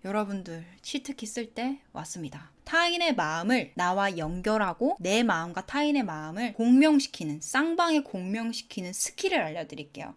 여러분들 치트키 쓸 때 왔습니다. 타인의 마음을 나와 연결하고 내 마음과 타인의 마음을 공명시키는, 쌍방에 공명시키는 스킬을 알려드릴게요.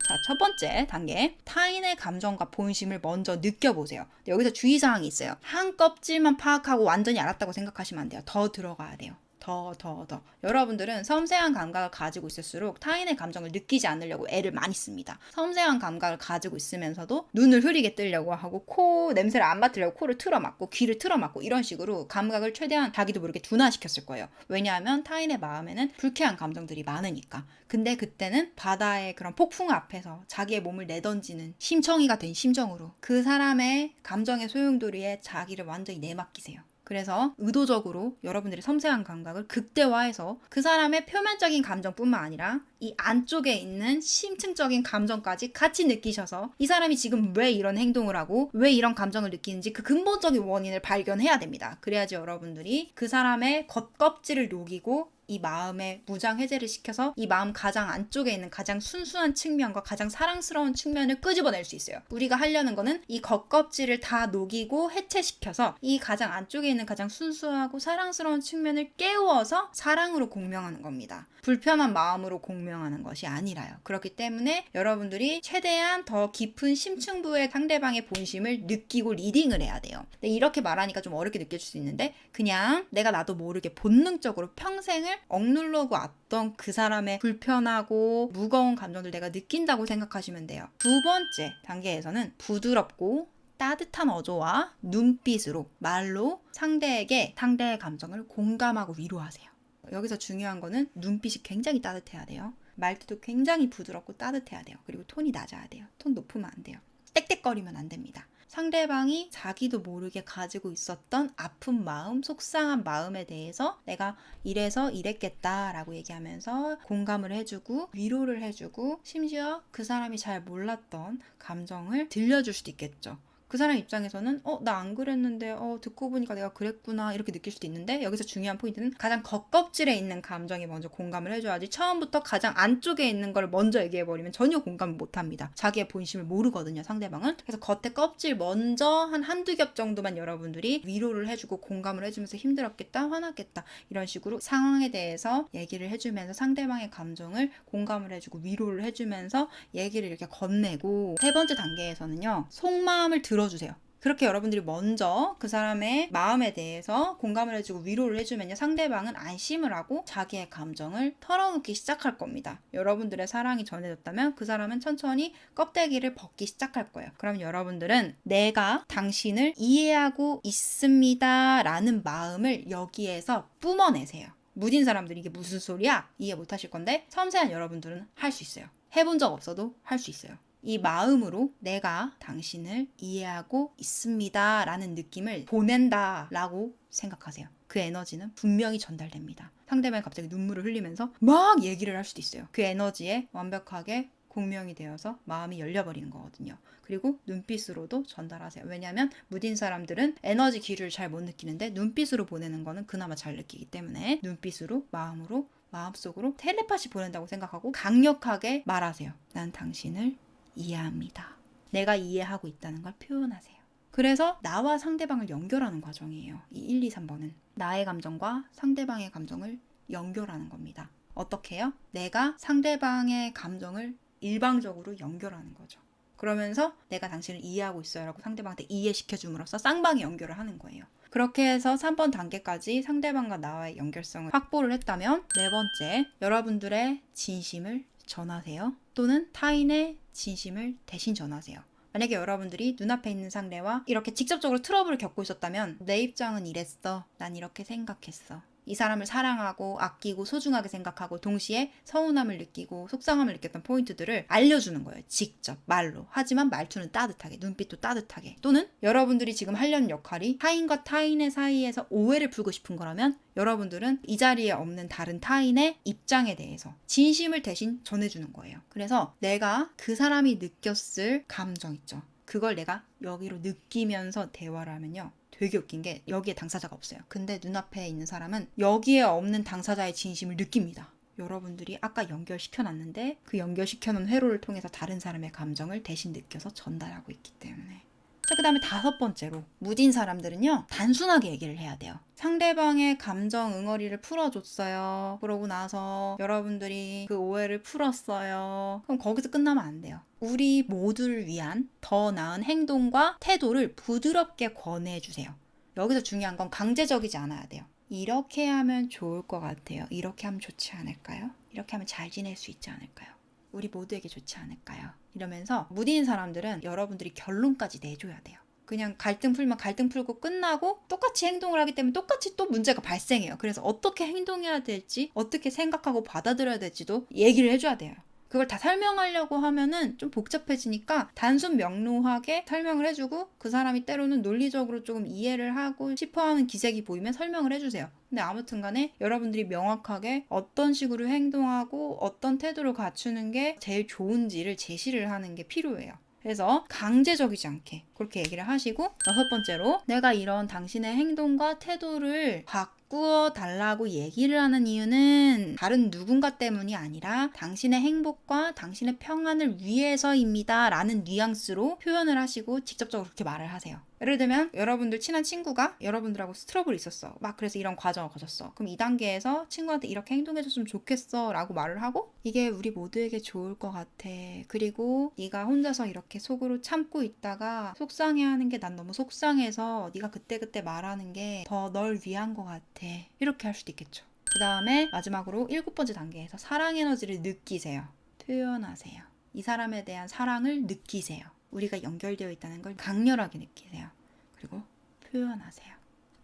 자, 첫 번째 단계. 타인의 감정과 본심을 먼저 느껴보세요. 여기서 주의사항이 있어요. 한 껍질만 파악하고 완전히 알았다고 생각하시면 안 돼요. 더 들어가야 돼요. 더. 여러분들은 섬세한 감각을 가지고 있을수록 타인의 감정을 느끼지 않으려고 애를 많이 씁니다. 섬세한 감각을 가지고 있으면서도 눈을 흐리게 뜨려고 하고 코 냄새를 안 맡으려고 코를 틀어막고 귀를 틀어막고 이런 식으로 감각을 최대한 자기도 모르게 둔화시켰을 거예요. 왜냐하면 타인의 마음에는 불쾌한 감정들이 많으니까. 근데 그때는 바다의 그런 폭풍 앞에서 자기의 몸을 내던지는 심청이가 된 심정으로 그 사람의 감정의 소용돌이에 자기를 완전히 내맡기세요. 그래서 의도적으로 여러분들의 섬세한 감각을 극대화해서 그 사람의 표면적인 감정뿐만 아니라 이 안쪽에 있는 심층적인 감정까지 같이 느끼셔서 이 사람이 지금 왜 이런 행동을 하고 왜 이런 감정을 느끼는지 그 근본적인 원인을 발견해야 됩니다. 그래야지 여러분들이 그 사람의 겉껍질을 녹이고 이 마음의 무장 해제를 시켜서 이 마음 가장 안쪽에 있는 가장 순수한 측면과 가장 사랑스러운 측면을 끄집어낼 수 있어요. 우리가 하려는 거는 이 겉껍질을 다 녹이고 해체시켜서 이 가장 안쪽에 있는 가장 순수하고 사랑스러운 측면을 깨우어서 사랑으로 공명하는 겁니다. 불편한 마음으로 공명하는 것이 아니라요. 그렇기 때문에 여러분들이 최대한 더 깊은 심층부의 상대방의 본심을 느끼고 리딩을 해야 돼요. 근데 이렇게 말하니까 좀 어렵게 느껴질 수 있는데 그냥 내가 나도 모르게 본능적으로 평생을 억누르고 왔던 그 사람의 불편하고 무거운 감정들 내가 느낀다고 생각하시면 돼요. 두 번째 단계에서는 부드럽고 따뜻한 어조와 눈빛으로 말로 상대에게 상대의 감정을 공감하고 위로하세요. 여기서 중요한 거는 눈빛이 굉장히 따뜻해야 돼요. 말투도 굉장히 부드럽고 따뜻해야 돼요. 그리고 톤이 낮아야 돼요. 톤 높으면 안 돼요. 떽떽거리면 안 됩니다. 상대방이 자기도 모르게 가지고 있었던 아픈 마음, 속상한 마음에 대해서 내가 이래서 이랬겠다라고 얘기하면서 공감을 해주고 위로를 해주고 심지어 그 사람이 잘 몰랐던 감정을 들려줄 수도 있겠죠. 그 사람 입장에서는 나 안 그랬는데 듣고 보니까 내가 그랬구나 이렇게 느낄 수도 있는데 여기서 중요한 포인트는 가장 겉껍질에 있는 감정에 먼저 공감을 해줘야지 처음부터 가장 안쪽에 있는 걸 먼저 얘기해버리면 전혀 공감을 못합니다. 자기의 본심을 모르거든요, 상대방은. 그래서 겉에 껍질 먼저 한두 겹 정도만 여러분들이 위로를 해주고 공감을 해주면서 힘들었겠다, 화났겠다 이런 식으로 상황에 대해서 얘기를 해주면서 상대방의 감정을 공감을 해주고 위로를 해주면서 얘기를 이렇게 건네고 세 번째 단계에서는요, 속마음을 들어주세요. 그렇게 여러분들이 먼저 그 사람의 마음에 대해서 공감을 해주고 위로를 해주면요, 상대방은 안심을 하고 자기의 감정을 털어놓기 시작할 겁니다. 여러분들의 사랑이 전해졌다면 그 사람은 천천히 껍데기를 벗기 시작할 거예요. 그럼 여러분들은 내가 당신을 이해하고 있습니다 라는 마음을 여기에서 뿜어내세요. 무딘 사람들이 이게 무슨 소리야? 이해 못하실 건데 섬세한 여러분들은 할 수 있어요. 해본 적 없어도 할 수 있어요. 이 마음으로 내가 당신을 이해하고 있습니다 라는 느낌을 보낸다 라고 생각하세요. 그 에너지는 분명히 전달됩니다. 상대방이 갑자기 눈물을 흘리면서 막 얘기를 할 수도 있어요. 그 에너지에 완벽하게 공명이 되어서 마음이 열려버리는 거거든요. 그리고 눈빛으로도 전달하세요. 왜냐하면 무딘 사람들은 에너지 기류를 잘 못 느끼는데 눈빛으로 보내는 거는 그나마 잘 느끼기 때문에 눈빛으로 마음으로 마음속으로 텔레파시 보낸다고 생각하고 강력하게 말하세요. 난 당신을 이해합니다. 내가 이해하고 있다는 걸 표현하세요. 그래서 나와 상대방을 연결하는 과정이에요. 이 1, 2, 3번은 나의 감정과 상대방의 감정을 연결하는 겁니다. 어떻게 해요? 내가 상대방의 감정을 일방적으로 연결하는 거죠. 그러면서 내가 당신을 이해하고 있어요 라고 상대방한테 이해시켜 줌으로써 쌍방의 연결을 하는 거예요. 그렇게 해서 3번 단계까지 상대방과 나와의 연결성을 확보를 했다면 네 번째, 여러분들의 진심을 전하세요. 또는 타인의 진심을 대신 전하세요. 만약에 여러분들이 눈앞에 있는 상대와 이렇게 직접적으로 트러블을 겪고 있었다면 내 입장은 이랬어. 난 이렇게 생각했어. 이 사람을 사랑하고 아끼고 소중하게 생각하고 동시에 서운함을 느끼고 속상함을 느꼈던 포인트들을 알려주는 거예요. 직접 말로. 하지만 말투는 따뜻하게, 눈빛도 따뜻하게. 또는 여러분들이 지금 하려는 역할이 타인과 타인의 사이에서 오해를 풀고 싶은 거라면 여러분들은 이 자리에 없는 다른 타인의 입장에 대해서 진심을 대신 전해주는 거예요. 그래서 내가 그 사람이 느꼈을 감정 있죠. 그걸 내가 여기로 느끼면서 대화를 하면요, 되게 웃긴 게 여기에 당사자가 없어요. 근데 눈앞에 있는 사람은 여기에 없는 당사자의 진심을 느낍니다. 여러분들이 아까 연결시켜놨는데 그 연결시켜놓은 회로를 통해서 다른 사람의 감정을 대신 느껴서 전달하고 있기 때문에 자, 그 다음에 5번째로 무딘 사람들은요, 단순하게 얘기를 해야 돼요. 상대방의 감정 응어리를 풀어줬어요. 그러고 나서 여러분들이 그 오해를 풀었어요. 그럼 거기서 끝나면 안 돼요. 우리 모두를 위한 더 나은 행동과 태도를 부드럽게 권해주세요. 여기서 중요한 건 강제적이지 않아야 돼요. 이렇게 하면 좋을 것 같아요. 이렇게 하면 좋지 않을까요? 이렇게 하면 잘 지낼 수 있지 않을까요? 우리 모두에게 좋지 않을까요? 이러면서 무딘 사람들은 여러분들이 결론까지 내줘야 돼요. 그냥 갈등 풀면 갈등 풀고 끝나고 똑같이 행동을 하기 때문에 똑같이 또 문제가 발생해요. 그래서 어떻게 행동해야 될지, 어떻게 생각하고 받아들여야 될지도 얘기를 해줘야 돼요. 그걸 다 설명하려고 하면은 좀 복잡해지니까 단순 명료하게 설명을 해주고, 그 사람이 때로는 논리적으로 조금 이해를 하고 싶어하는 기색이 보이면 설명을 해주세요. 근데 아무튼 간에 여러분들이 명확하게 어떤 식으로 행동하고 어떤 태도를 갖추는 게 제일 좋은지를 제시를 하는 게 필요해요. 그래서 강제적이지 않게 그렇게 얘기를 하시고, 6번째로 내가 이런 당신의 행동과 태도를 바꾸어 달라고 얘기를 하는 이유는 다른 누군가 때문이 아니라 당신의 행복과 당신의 평안을 위해서입니다 라는 뉘앙스로 표현을 하시고 직접적으로 그렇게 말을 하세요. 예를 들면 여러분들 친한 친구가 여러분들하고 트러블이 있었어. 막 그래서 이런 과정을 거쳤어. 그럼 이 단계에서 친구한테 이렇게 행동해줬으면 좋겠어 라고 말을 하고, 이게 우리 모두에게 좋을 것 같아. 그리고 네가 혼자서 이렇게 속으로 참고 있다가 속상해하는 게 난 너무 속상해서 네가 그때그때 말하는 게 더 널 위한 것 같아. 이렇게 할 수도 있겠죠. 그 다음에 마지막으로 7번째 단계에서 사랑 에너지를 느끼세요. 표현하세요. 이 사람에 대한 사랑을 느끼세요. 우리가 연결되어 있다는 걸 강렬하게 느끼세요. 그리고 표현하세요.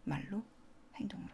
말로, 행동으로.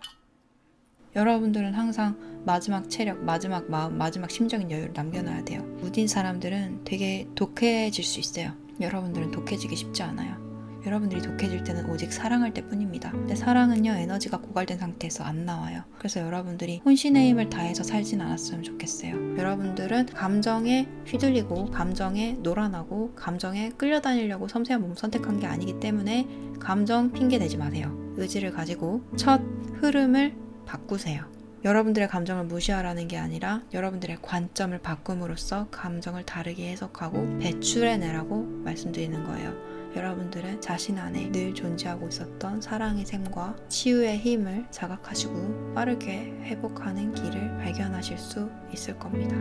여러분들은 항상 마지막 체력, 마지막 마음, 마지막 심적인 여유를 남겨놔야 돼요. 무딘 사람들은 되게 독해질 수 있어요. 여러분들은 독해지기 쉽지 않아요. 여러분들이 독해질 때는 오직 사랑할 때뿐입니다. 근데 사랑은요, 에너지가 고갈된 상태에서 안 나와요. 그래서 여러분들이 혼신의 힘을 다해서 살진 않았으면 좋겠어요. 여러분들은 감정에 휘둘리고 감정에 놀아나고 감정에 끌려다니려고 섬세한 몸을 선택한 게 아니기 때문에 감정 핑계 대지 마세요. 의지를 가지고 첫 흐름을 바꾸세요. 여러분들의 감정을 무시하라는 게 아니라 여러분들의 관점을 바꿈으로써 감정을 다르게 해석하고 배출해내라고 말씀드리는 거예요. 여러분들은 자신 안에 늘 존재하고 있었던 사랑의 샘과 치유의 힘을 자각하시고 빠르게 회복하는 길을 발견하실 수 있을 겁니다.